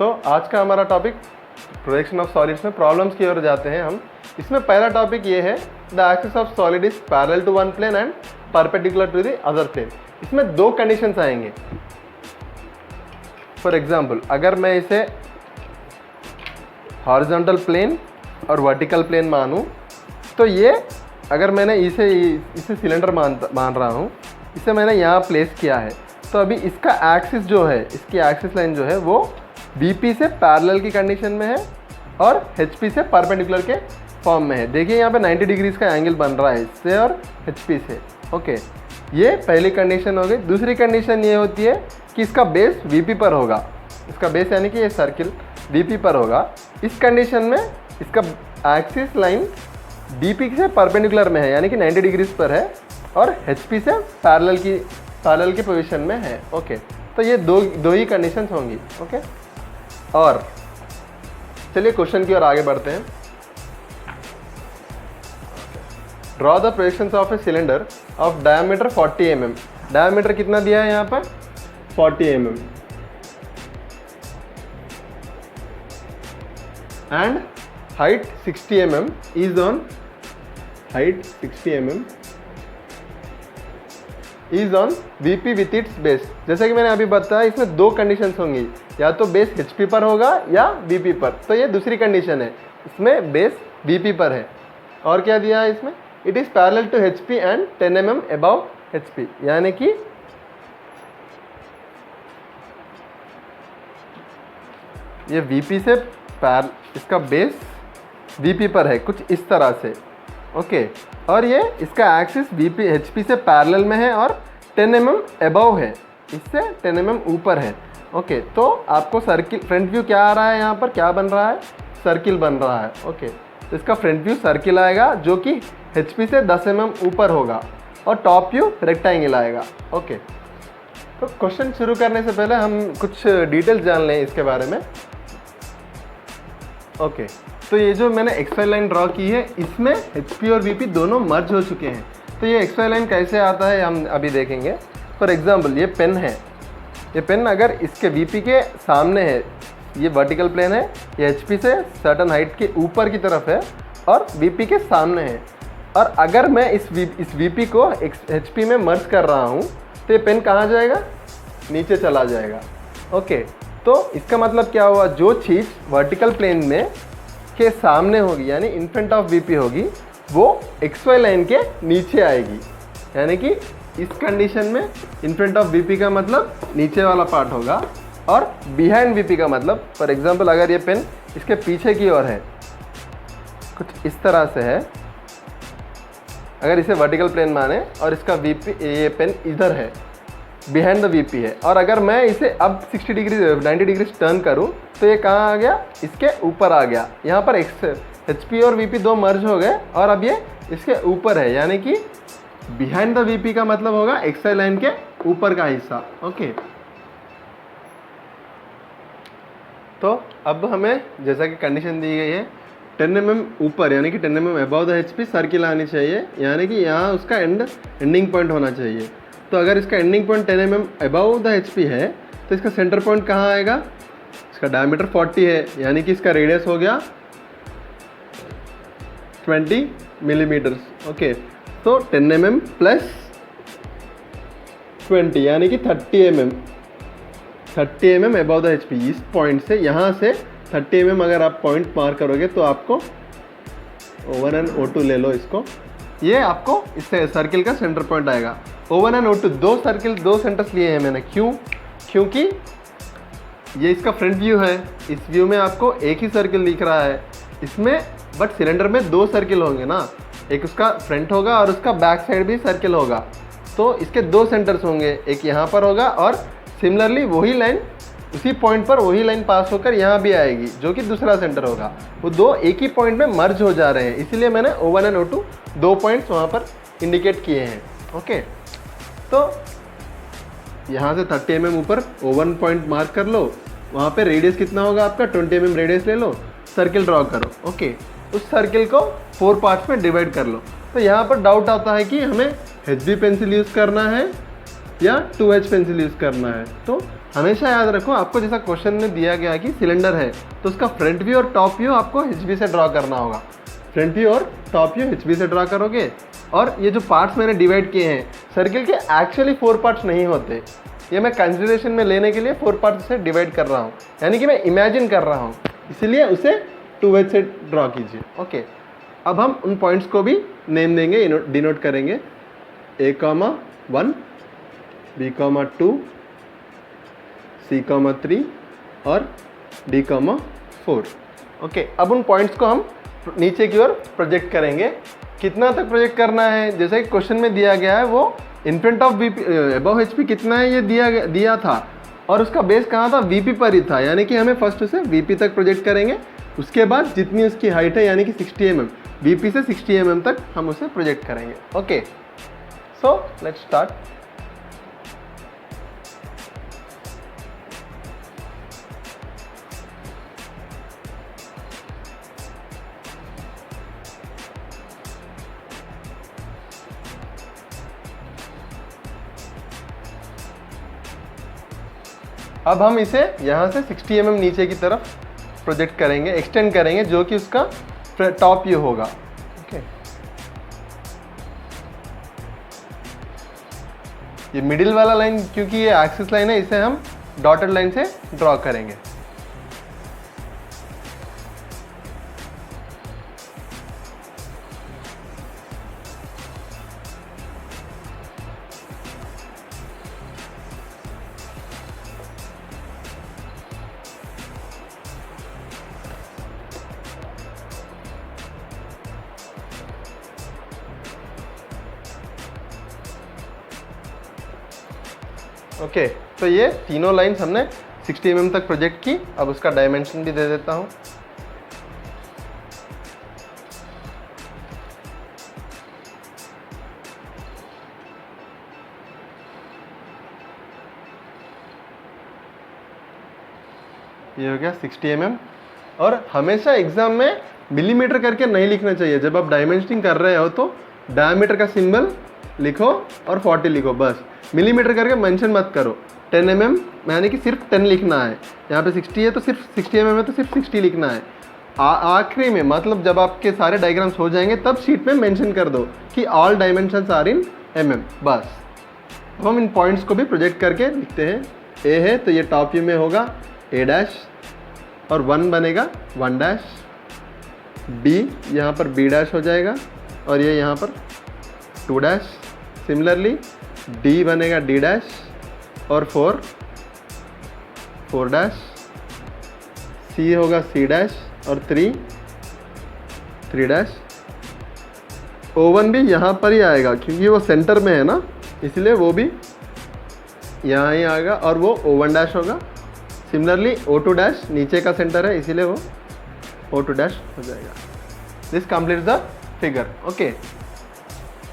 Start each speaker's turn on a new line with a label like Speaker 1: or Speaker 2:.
Speaker 1: आज का हमारा टॉपिक प्रोजेक्शन ऑफ सॉलिड्स में प्रॉब्लम्स की ओर जाते हैं हम। इसमें पहला टॉपिक ये है, the axis of solid is parallel to one plane and perpendicular to the other plane. इसमें दो कंडीशंस आएंगे। फॉर एग्जांपल, अगर मैं इसे हॉरिजॉन्टल प्लेन और वर्टिकल प्लेन मानूं, तो ये अगर मैंने इसे सिलेंडर मान रहा हूँ, इसे मैंने यहाँ प्लेस किया है, तो अभी इसका एक्सिस जो है, इसकी एक्सिस लाइन जो है वो VP से पैरेलल की कंडीशन में है और HP से परपेंडिकुलर के फॉर्म में है। देखिए यहाँ पे 90 डिग्रीज का एंगल बन रहा है इससे और HP से। ओके, ये पहली कंडीशन हो गई। दूसरी कंडीशन ये होती है कि इसका बेस VP पर होगा। इसका बेस यानी कि ये सर्किल VP पर होगा। इस कंडीशन में इसका एक्सिस लाइन BP से परपेंडिकुलर में है, यानी कि 90 डिग्रीज पर है और HP से पैरेलल की पोजीशन में है। ओके, तो ये दो ही कंडीशंस होंगी। ओके, और चलिए क्वेश्चन की ओर आगे बढ़ते हैं। Draw the projections of a cylinder of diameter 40 mm। Diameter कितना दिया है यहाँ पर? 40 mm and height 60 mm is on VP with its base. जैसे कि मैंने अभी बताया, इसमें दो कंडीशंस होंगी, या तो बेस HP पर होगा या VP पर। तो ये दूसरी कंडीशन है, इसमें बेस VP पर है। और क्या दिया है इसमें? It is parallel to HP and 10 mm above HP, यानी कि ये VP से इसका बेस VP पर है, कुछ इस तरह से। ओके, और ये इसका एक्सिस HP से पैरेलल में है और 10 mm अबव है, इससे 10 mm ऊपर है। ओके, तो आपको सर्किल फ्रंट व्यू क्या आ रहा है, यहाँ पर क्या बन रहा है? सर्किल बन रहा है। ओके, तो इसका फ्रंट व्यू सर्किल आएगा जो कि HP से 10 mm ऊपर होगा और टॉप व्यू रेक्टेंगल आएगा। ओके, तो क्वेश्चन शुरू करने से पहले हम कुछ डिटेल्स जान लें इसके बारे में। ओके, तो ये जो मैंने XY लाइन ड्रॉ की है, इसमें HP और VP दोनों मर्ज हो चुके हैं। तो ये XY लाइन कैसे आता है हम अभी देखेंगे। फॉर एग्जांपल, ये पेन है, ये पेन अगर इसके VP के सामने है, ये वर्टिकल प्लेन है, ये HP से सर्टन हाइट के ऊपर की तरफ है और VP के सामने है, और अगर मैं इस VP को HP में मर्ज कर रहा हूँ, तो ये पेन कहाँ जाएगा? नीचे चला जाएगा। ओके, तो इसका मतलब क्या हुआ? जो चीज़ वर्टिकल प्लेन में के सामने होगी, यानी इन फ्रंट ऑफ VP होगी, वो XY लाइन के नीचे आएगी। यानी कि इस कंडीशन में इन फ्रंट ऑफ VP का मतलब नीचे वाला पार्ट होगा, और बिहाइंड VP का मतलब, फॉर एग्जांपल, अगर ये पेन इसके पीछे की ओर है, कुछ इस तरह से है, अगर इसे वर्टिकल प्लेन माने और इसका ये पेन इधर है, बिहाइंड द VP है, और अगर मैं इसे अब 90 डिग्री टर्न करूं, तो ये कहाँ आ गया? इसके ऊपर आ गया। यहाँ पर HP और VP दो मर्ज हो गए और अब ये इसके ऊपर है, यानी कि बिहाइंड द VP का मतलब होगा XY लाइन के ऊपर का हिस्सा। ओके, तो अब हमें जैसा कि कंडीशन दी गई है, 10 mm ऊपर, यानी कि 10 mm above the HP circle आनी चाहिए, यानी कि यहाँ उसका एंडिंग पॉइंट होना चाहिए। तो अगर इसका ending point 10 mm above the HP है, तो इसका सेंटर पॉइंट कहाँ आएगा? इसका डायमीटर 40 है, यानी कि इसका रेडियस हो गया 20 मिलीमीटर्स। ओके, तो 10 mm प्लस 20, यानी कि 30 mm अबव द HP। इस पॉइंट से, यहाँ से 30 mm अगर आप पॉइंट मार करोगे, तो आपको O1 और O2 ले लो इसको, ये आपको इससे सर्किल का सेंटर पॉइंट आएगा। O1 और O2 दो सेंटर्स लिए हैं मैंने। क्योंकि ये इसका फ्रंट व्यू है, इस व्यू में आपको एक ही सर्किल दिख रहा है इसमें, बट सिलेंडर में दो सर्किल होंगे ना, एक उसका फ्रंट होगा और उसका बैक साइड भी सर्किल होगा। तो इसके दो सेंटर्स होंगे, एक यहाँ पर होगा और सिमिलरली वही लाइन, उसी पॉइंट पर वही लाइन पास होकर यहाँ भी आएगी, जो कि दूसरा सेंटर होगा। वो दो एक ही पॉइंट में मर्ज हो जा रहे हैं, इसीलिए मैंने O1 और O2 दो पॉइंट्स वहाँ पर इंडिकेट किए हैं। ओके, तो यहाँ से 30 mm ऊपर O1 पॉइंट मार्क कर लो, वहाँ पे रेडियस कितना होगा आपका? 20 mm रेडियस ले लो, सर्किल ड्रॉ करो। ओके, उस सर्किल को 4 पार्ट्स में डिवाइड कर लो। तो यहाँ पर डाउट आता है कि हमें HB पेंसिल यूज़ करना है या 2H पेंसिल यूज़ करना है। तो हमेशा याद रखो, आपको जैसा क्वेश्चन में दिया गया है कि सिलेंडर है तो उसका फ्रंट व्यू और टॉप व्यू आपको HB से ड्रॉ करना होगा। फ्रंट व्यू और टॉप व्यू HB से ड्रॉ करोगे। और ये जो पार्ट्स मैंने डिवाइड किए हैं सर्किल के, एक्चुअली 4 पार्ट्स नहीं होते, ये मैं कंसिडरेशन में लेने के लिए 4 पार्ट्स से डिवाइड कर रहा हूँ, यानी कि मैं इमेजिन कर रहा हूँ, इसीलिए उसे 2H से ड्रॉ कीजिए। ओके, अब हम उन पॉइंट्स को भी नेम देंगे, डिनोट करेंगे। A,1, B,2, C,3 और D,4। ओके, अब उन पॉइंट्स को हम नीचे की ओर प्रोजेक्ट करेंगे। कितना तक प्रोजेक्ट करना है, जैसे क्वेश्चन में दिया गया है, वो in front of VP above HP कितना है ये दिया था, और उसका बेस कहाँ था, VP पर ही था, यानी कि हमें फर्स्ट उसे VP तक प्रोजेक्ट करेंगे। उसके बाद जितनी उसकी हाइट है यानी कि 60 mm, VP से 60 mm तक हम उसे प्रोजेक्ट करेंगे। Okay, so let's start. अब हम इसे यहाँ से 60 mm नीचे की तरफ प्रोजेक्ट करेंगे, एक्सटेंड करेंगे, जो कि उसका टॉप व्यू होगा। ओके, ये मिडिल वाला लाइन क्योंकि ये एक्सिस लाइन है, इसे हम डॉटेड लाइन से ड्रॉ करेंगे। ओके, तो ये तीनों लाइंस हमने 60 mm तक प्रोजेक्ट की। अब उसका डायमेंशन भी दे देता हूँ। ये हो गया 60 mm। और हमेशा एग्जाम में मिलीमीटर करके नहीं लिखना चाहिए। जब आप डायमेंशनिंग कर रहे हो तो डायमीटर का सिंबल लिखो और 40 लिखो, बस मिलीमीटर करके मेंशन मत करो। 10 mm यानी कि सिर्फ 10 लिखना है। यहाँ पे 60 है तो सिर्फ 60 mm है तो सिर्फ 60 लिखना है। आखिरी में, मतलब जब आपके सारे डायग्राम्स हो जाएंगे तब शीट में मेंशन कर दो कि all dimensions are in mm, बस। अब हम इन पॉइंट्स को भी प्रोजेक्ट करके लिखते हैं। A है तो ये टॉप व्यू में होगा A' और 1 बनेगा 1', B यहाँ पर B' हो जाएगा और ये यहाँ पर 2'। सिमिलरली D बनेगा D' और 4', C होगा C' और 3'। O1 भी यहाँ पर ही आएगा क्योंकि वो सेंटर में है ना, इसलिए वो भी यहाँ ही आएगा और वो O1' होगा। सिमिलरली O2' नीचे का सेंटर है इसीलिए वो O2' हो जाएगा। This completes the figure. Okay,